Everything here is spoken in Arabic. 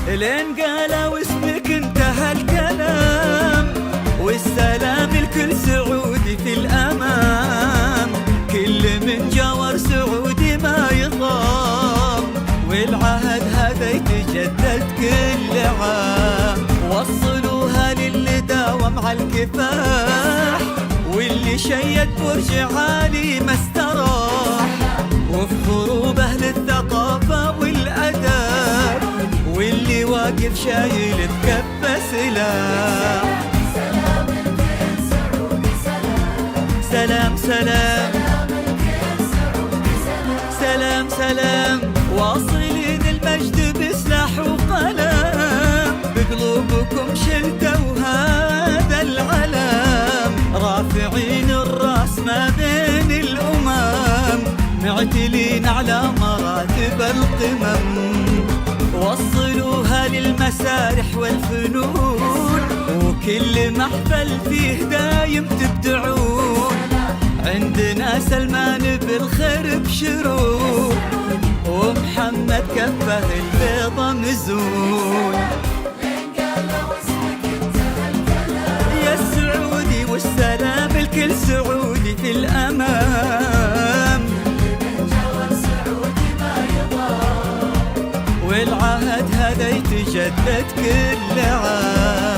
لين قالوا اسمك انتهى الكلام، والسلام الكل سعودي في الأمام، كل من جوار سعودي ما يضام، والعهد هذا يتجدد كل عام. وصلوها للي داوم على الكفاح، واللي شيد برج عالي ما استراح، وافخروا بأهل الثقافة والأداب، واللي واقف شايل بكفه سلاح. سلام سلام سلام سلام، واصلين المجد بسلاح وقلم، بقلوبكم شلتوا هذا العلم، رافعين الراس ما بين الأمم، معتلين على مراتب القمم. وصلوها للمسارح والفنون، وكل محفل فيه دايم تبدعون، عندنا سلمان بالخير بشرون، ومحمد كفه البيضة مزون. يا السعودي والسلام الكل سعودي في الأمام، والعهد هذا يتجدد كل عام.